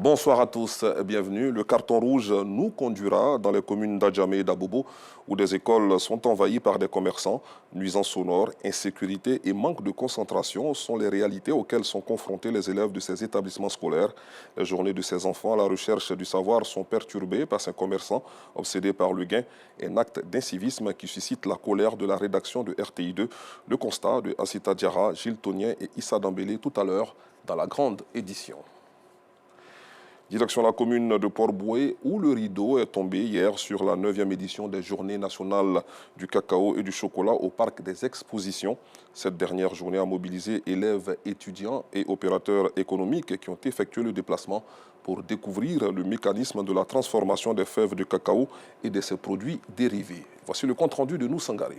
Bonsoir à tous et bienvenue. Le carton rouge nous conduira dans les communes d'Adjamé et d'Abobo où des écoles sont envahies par des commerçants. Nuisances sonores, insécurité et manque de concentration sont les réalités auxquelles sont confrontés les élèves de ces établissements scolaires. Les journées de ces enfants à la recherche du savoir sont perturbées par ces commerçants obsédés par le gain, un acte d'incivisme qui suscite la colère de la rédaction de RTI2. Le constat de Assita Diarra, Gilles Tonien et Issa Dambélé tout à l'heure dans la grande édition. Direction la commune de Port-Boué où le rideau est tombé hier sur la 9e édition des Journées nationales du cacao et du chocolat au parc des expositions. Cette dernière journée a mobilisé élèves, étudiants et opérateurs économiques qui ont effectué le déplacement pour découvrir le mécanisme de la transformation des fèves de cacao et de ses produits dérivés. Voici le compte-rendu de Noussangari.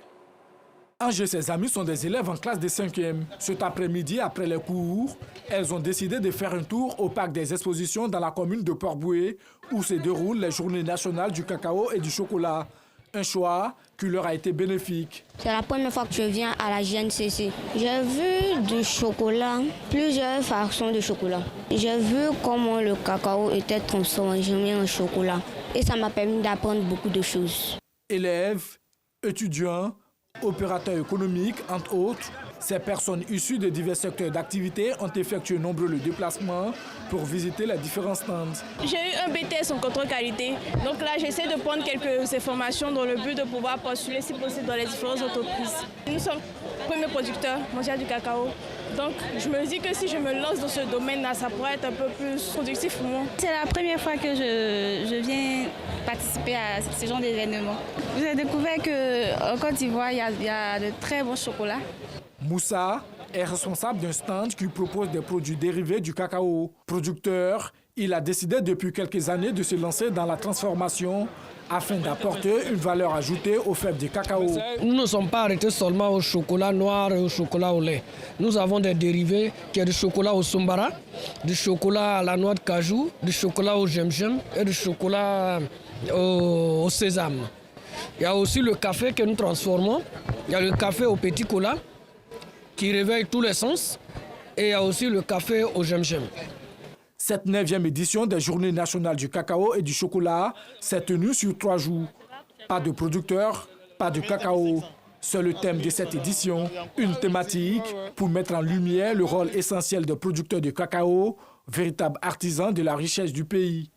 Ange et ses amis sont des élèves en classe de 5e. Cet après-midi, après les cours, elles ont décidé de faire un tour au parc des expositions dans la commune de Port-Boué où se déroulent les journées nationales du cacao et du chocolat. Un choix qui leur a été bénéfique. C'est la première fois que je viens à la GNCC. J'ai vu du chocolat, plusieurs façons de chocolat. J'ai vu comment le cacao était transformé en chocolat. Et ça m'a permis d'apprendre beaucoup de choses. Élèves, étudiants, opérateurs économiques, entre autres, ces personnes issues de divers secteurs d'activité ont effectué nombreux déplacements pour visiter les différents stands. J'ai eu un BTS en contrôle qualité, donc là j'essaie de prendre quelques informations dans le but de pouvoir postuler si possible dans les différentes entreprises. Nous sommes premiers producteurs mondiaux du cacao, donc je me dis que si je me lance dans ce domaine-là, ça pourrait être un peu plus productif pour moi. C'est la première fois que je viens participer à ce genre d'événement. J'ai découvert qu'en Côte d'Ivoire, il y a de très bons chocolats. Moussa est responsable d'un stand qui propose des produits dérivés du cacao. Producteur, il a décidé depuis quelques années de se lancer dans la transformation afin d'apporter une valeur ajoutée aux fèves de cacao. Nous ne sommes pas arrêtés seulement au chocolat noir et au chocolat au lait. Nous avons des dérivés qui est du chocolat au sombara, du chocolat à la noix de cajou, du chocolat au gemgem et du chocolat au sésame. Il y a aussi le café que nous transformons. Il y a le café au petit cola qui réveille tous les sens. Et il y a aussi le café au gemgem. Cette 9e édition des Journées nationales du cacao et du chocolat s'est tenue sur 3 jours. Pas de producteurs, pas de cacao. C'est le thème de cette édition, une thématique pour mettre en lumière le rôle essentiel des producteurs de cacao, véritables artisans de la richesse du pays.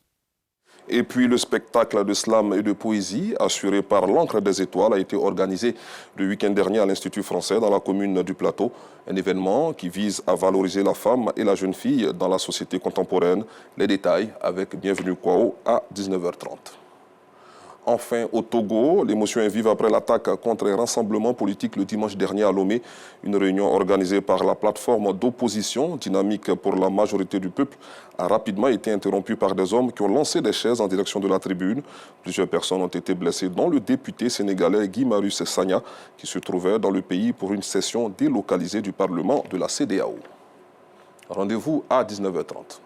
Et puis le spectacle de slam et de poésie assuré par l'Ancre des Étoiles a été organisé le week-end dernier à l'Institut français dans la commune du Plateau. Un événement qui vise à valoriser la femme et la jeune fille dans la société contemporaine. Les détails avec Bienvenue Kwao à 19h30. Enfin, au Togo, l'émotion est vive après l'attaque contre un rassemblement politique le dimanche dernier à Lomé. Une réunion organisée par la plateforme d'opposition dynamique pour la majorité du peuple a rapidement été interrompue par des hommes qui ont lancé des chaises en direction de la tribune. Plusieurs personnes ont été blessées, dont le député sénégalais Guy Marius Sagna, qui se trouvait dans le pays pour une session délocalisée du Parlement de la CEDEAO. Rendez-vous à 19h30.